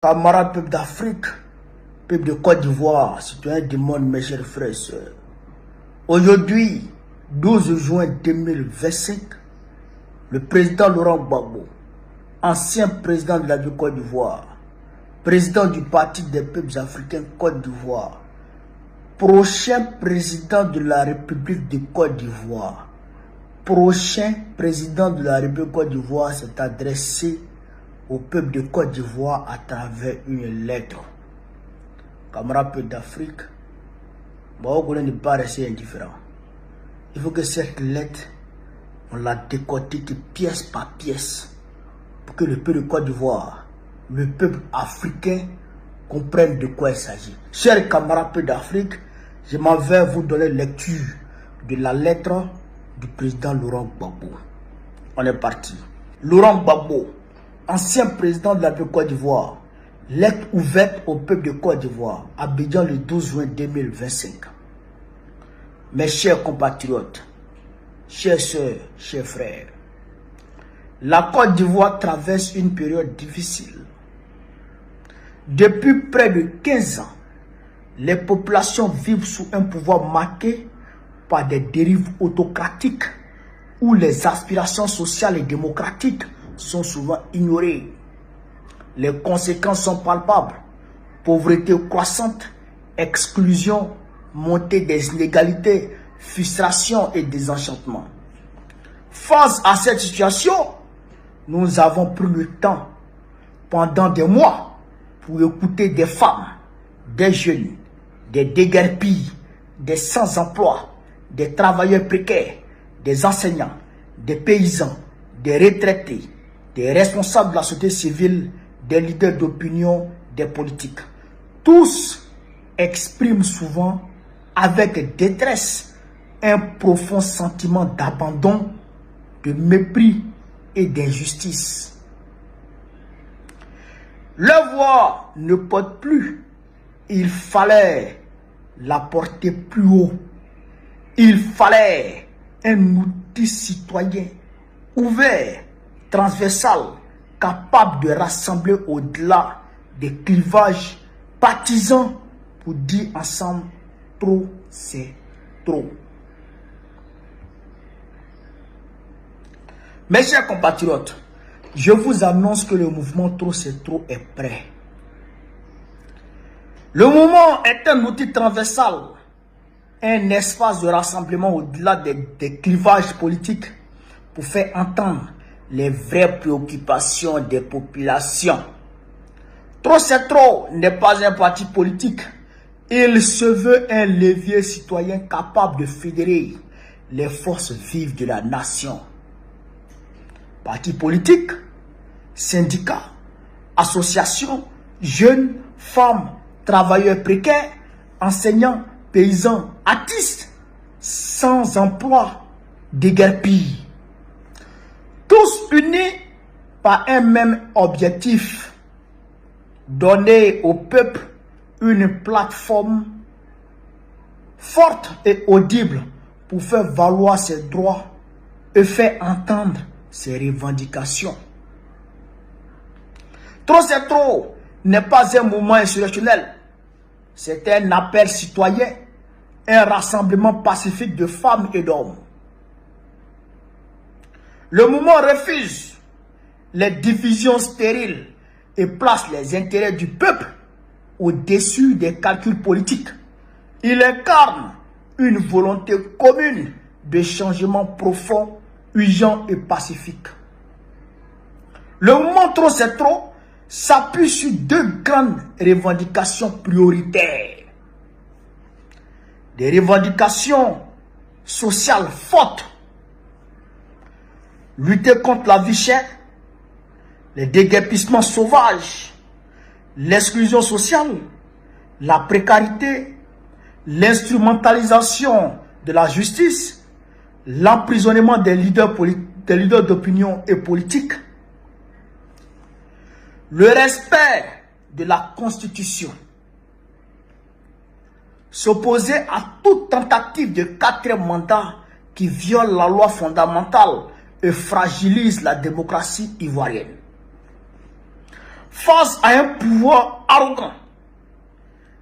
Camarades peuple d'Afrique, peuple de Côte d'Ivoire, citoyens du monde, mes chers frères et sœurs. Aujourd'hui, 12 juin 2025, le président Laurent Gbagbo, ancien président de la Côte d'Ivoire, président du Parti des peuples africains Côte d'Ivoire, prochain président de la République de Côte d'Ivoire, prochain président de la République de Côte d'Ivoire s'est adressé au peuple de Côte d'Ivoire à travers une lettre. Camarades peuple d'Afrique, on ne peut pas rester indifférent. Il faut que cette lettre, on la décortique pièce par pièce pour que le peuple de Côte d'Ivoire, le peuple africain, comprenne de quoi il s'agit. Chers camarades peuple d'Afrique, je m'en vais vous donner lecture de la lettre du président Laurent Gbagbo. On est parti. Laurent Gbagbo, ancien président de la Côte d'Ivoire, lettre ouverte au peuple de Côte d'Ivoire, Abidjan le 12 juin 2025. Mes chers compatriotes, chères sœurs, chers frères, la Côte d'Ivoire traverse une période difficile. Depuis près de 15 ans, les populations vivent sous un pouvoir marqué par des dérives autocratiques où les aspirations sociales et démocratiques sont souvent ignorées. Les conséquences sont palpables. Pauvreté croissante, exclusion, montée des inégalités, frustration et désenchantement. Face à cette situation, nous avons pris le temps pendant des mois pour écouter des femmes, des jeunes, des déguerpis, des sans-emploi, des travailleurs précaires, des enseignants, des paysans, des retraités, des responsables de la société civile, des leaders d'opinion, des politiques. Tous expriment souvent avec détresse un profond sentiment d'abandon, de mépris et d'injustice. Leur voix ne porte plus. Il fallait la porter plus haut. Il fallait un outil citoyen ouvert, transversal, capable de rassembler au-delà des clivages partisans pour dire ensemble trop c'est trop. Mes chers compatriotes, je vous annonce que le mouvement Trop c'est trop est prêt. Le mouvement est un outil transversal, un espace de rassemblement au-delà des clivages politiques pour faire entendre les vraies préoccupations des populations. Trop c'est trop n'est pas un parti politique. Il se veut un levier citoyen capable de fédérer les forces vives de la nation. Partis politiques, syndicats, associations, jeunes, femmes, travailleurs précaires, enseignants, paysans, artistes, sans emploi, déguerpis. Tous unis par un même objectif, donner au peuple une plateforme forte et audible pour faire valoir ses droits et faire entendre ses revendications. Trop c'est trop n'est pas un mouvement insurrectionnel, c'est un appel citoyen, un rassemblement pacifique de femmes et d'hommes. Le mouvement refuse les divisions stériles et place les intérêts du peuple au-dessus des calculs politiques. Il incarne une volonté commune de changement profond, urgent et pacifique. Le mouvement Trop c'est trop s'appuie sur deux grandes revendications prioritaires. Des revendications sociales fortes. Lutter contre la vie chère, les déguerpissements sauvages, l'exclusion sociale, la précarité, l'instrumentalisation de la justice, l'emprisonnement des leaders d'opinion et politiques, le respect de la Constitution, s'opposer à toute tentative de 4e mandat qui viole la loi fondamentale et fragilise la démocratie ivoirienne. face à un pouvoir arrogant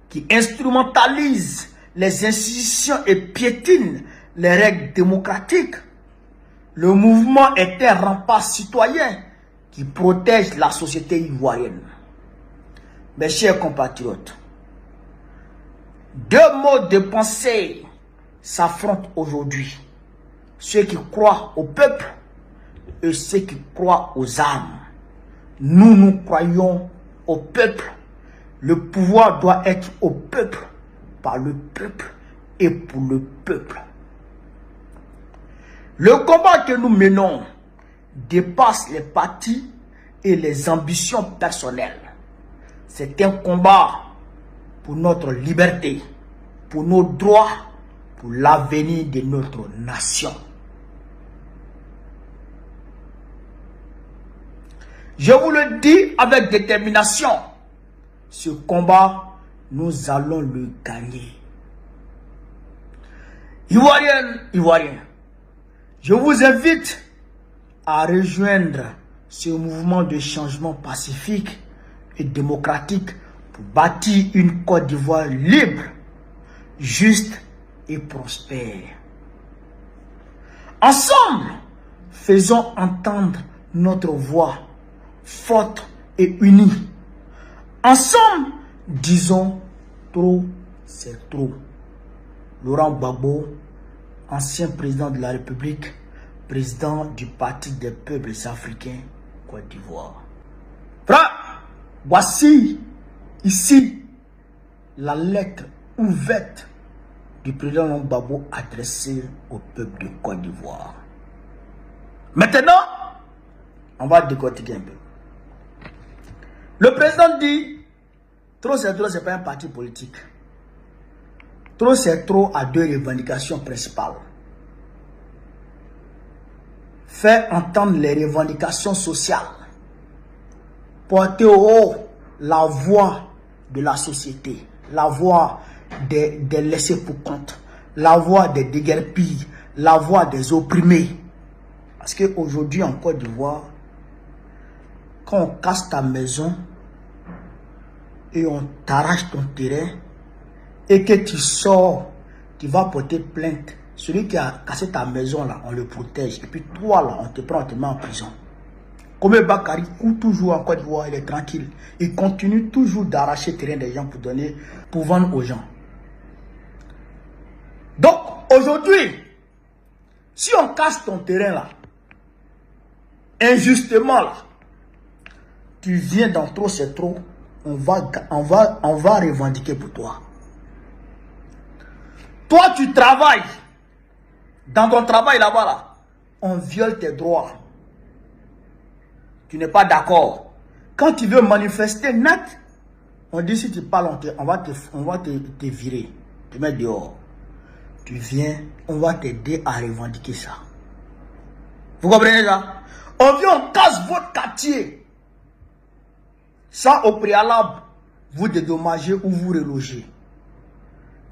qui instrumentalise les institutions et piétine les règles démocratiques, le mouvement est un rempart citoyen qui protège la société ivoirienne. Mes chers compatriotes, deux modes de pensée s'affrontent aujourd'hui. Ceux qui croient au peuple et ceux qui croient aux armes. Nous croyons au peuple. Le pouvoir doit être au peuple, par le peuple et pour le peuple. Le combat que nous menons dépasse les partis et les ambitions personnelles. C'est un combat pour notre liberté, pour nos droits, pour l'avenir de notre nation. Je vous le dis avec détermination, ce combat, nous allons le gagner. Ivoiriennes, Ivoiriens, je vous invite à rejoindre ce mouvement de changement pacifique et démocratique pour bâtir une Côte d'Ivoire libre, juste et prospère. Ensemble, faisons entendre notre voix forte et unie. Ensemble, disons trop, c'est trop. Laurent Gbagbo, ancien président de la République, président du Parti des peuples africains, Côte d'Ivoire. Voici ici la lettre ouverte du président Laurent Gbagbo adressée au peuple de Côte d'Ivoire. Maintenant, on va décortiquer un peu. Le président dit, trop, c'est pas un parti politique. Trop, c'est trop à deux revendications principales. Faire entendre les revendications sociales. Porter au haut la voix de la société. La voix des laissés pour compte. La voix des déguerpis. La voix des opprimés. Parce qu'aujourd'hui en Côte d'Ivoire, quand on casse ta maison et on t'arrache ton terrain et que tu sors, tu vas porter plainte. Celui qui a cassé ta maison là, on le protège. Et puis toi là, on te prend, on te met en prison. Comme Bakary court toujours en Côte d'Ivoire, il est tranquille. Il continue toujours d'arracher le terrain des gens pour vendre aux gens. Donc aujourd'hui, si on casse ton terrain là, injustement là, tu viens dans trop, c'est trop, on va revendiquer pour toi. Toi, tu travailles. Dans ton travail là-bas, là, on viole tes droits. Tu n'es pas d'accord. Quand tu veux manifester net, on dit si tu parles, on va te virer, te mettre dehors. Tu viens, on va t'aider à revendiquer ça. Vous comprenez ça? On vient, on casse votre quartier. Ça, au préalable, vous dédommagez ou vous relogez.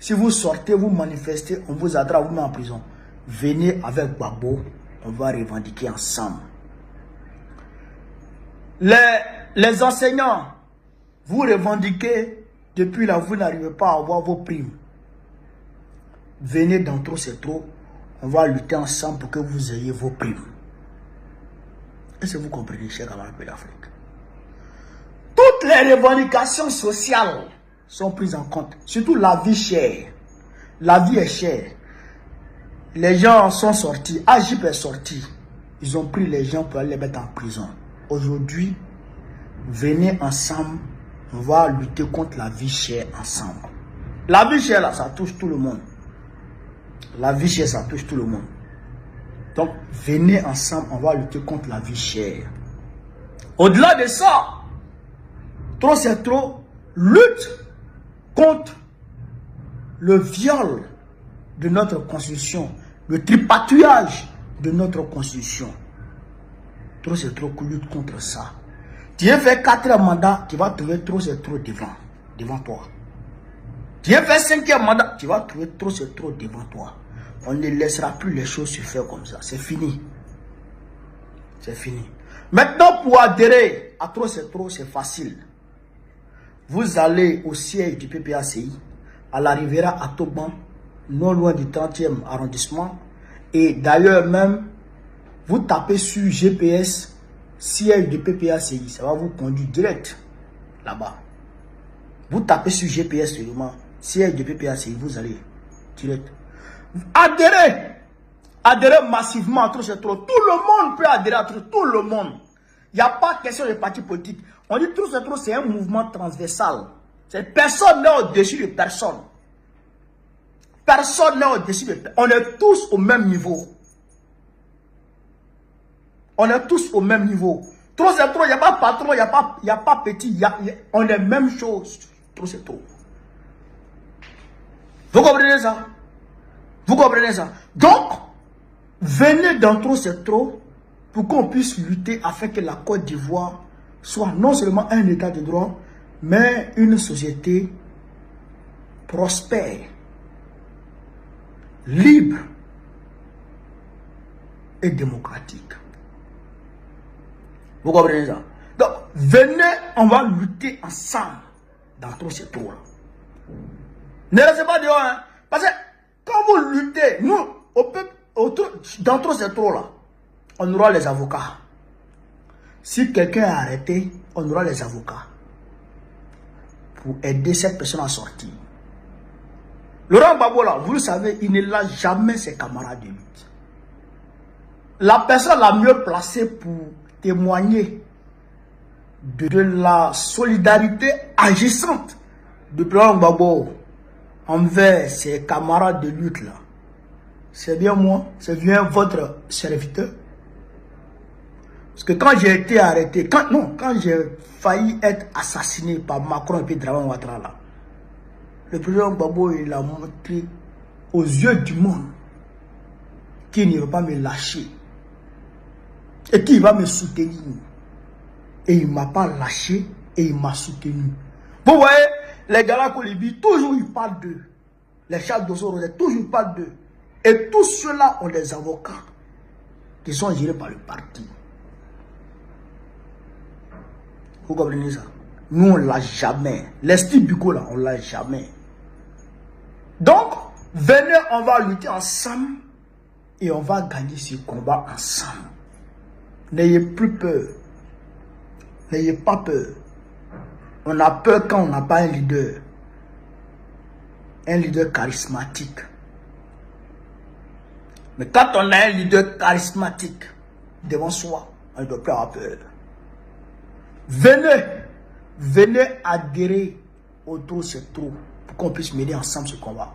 Si vous sortez, vous manifestez, on vous attrape, vous met en prison. Venez avec Gbagbo, on va revendiquer ensemble. Les enseignants, vous revendiquez, depuis là, vous n'arrivez pas à avoir vos primes. Venez dans trop, c'est trop, on va lutter ensemble pour que vous ayez vos primes. Est-ce que vous comprenez, chers camarades de l'Afrique? Toutes les revendications sociales sont prises en compte. Surtout la vie chère. La vie est chère. Les gens sont sortis. Agip est sorti. Ils ont pris les gens pour aller les mettre en prison. Aujourd'hui, venez ensemble. On va lutter contre la vie chère ensemble. La vie chère, là, ça touche tout le monde. La vie chère, ça touche tout le monde. Donc, venez ensemble. On va lutter contre la vie chère. Au-delà de ça, trop c'est trop, lutte contre le viol de notre constitution, le tripatouillage de notre constitution. Trop c'est trop, lutte contre ça. Tu as fait 4e mandat, tu vas trouver trop c'est trop devant toi. Tu as fait 5e mandat, tu vas trouver trop c'est trop devant toi. On ne laissera plus les choses se faire comme ça. C'est fini. C'est fini. Maintenant, pour adhérer à trop c'est trop, c'est facile. Vous allez au siège du PPACI, à la Riviera à Toban, non loin du 30e arrondissement. Et d'ailleurs même, vous tapez sur GPS, siège du PPACI, ça va vous conduire direct là-bas. Vous tapez sur GPS seulement, siège du PPACI, vous allez direct. Adhérez! Adhérez massivement à trop c'est trop. Tout le monde peut adhérer à trop, tout le monde. Il n'y a pas question de parti politique. On dit trop c'est trop, c'est un mouvement transversal. Personne n'est au-dessus de personne. Personne n'est au-dessus de personne. On est tous au même niveau. On est tous au même niveau. Trop c'est trop, il n'y a pas patron, il n'y a pas petit. On est même chose. Trop c'est trop. Vous comprenez ça? Vous comprenez ça? Donc, venez dans trop c'est trop pour qu'on puisse lutter afin que la Côte d'Ivoire soit non seulement un état de droit, mais une société prospère, libre et démocratique. Vous comprenez ça? Donc, venez, on va lutter ensemble dans trop c'est trop. Ne restez pas dehors, hein? Parce que quand vous luttez, nous, dans trop c'est trop là, on aura les avocats. Si quelqu'un est arrêté, on aura les avocats pour aider cette personne à sortir. Laurent Gbagbo là, vous le savez, il ne lâche jamais ses camarades de lutte. La personne la mieux placée pour témoigner de la solidarité agissante de Laurent Gbagbo envers ses camarades de lutte là, c'est bien moi, c'est bien votre serviteur. Parce que quand j'ai été arrêté, quand j'ai failli être assassiné par Macron et puis Dramane Ouattara là, le président Gbagbo il a montré aux yeux du monde qu'il ne va pas me lâcher et qu'il va me soutenir. Et il ne m'a pas lâché et il m'a soutenu. Vous voyez, les gars là, toujours ils parlent d'eux. Les chefs d'Ossoro, toujours ils parlent d'eux. Et tous ceux-là ont des avocats qui sont gérés par le parti. Vous comprenez ça? Nous, on ne l'a jamais. L'Esti Buko, là, on ne l'a jamais. Donc, venez, on va lutter ensemble et on va gagner ce combat ensemble. N'ayez plus peur. N'ayez pas peur. On a peur quand on n'a pas un leader. Un leader charismatique. Mais quand on a un leader charismatique devant soi, on ne doit plus avoir peur. Venez adhérer au trop c'est trop pour qu'on puisse mener ensemble ce combat.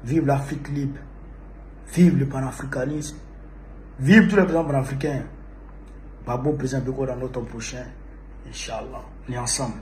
Vive l'Afrique libre, vive le panafricanisme, vive tous les présidents panafricains. Babo président Beko dans notre prochain, Inch'Allah, on est ensemble.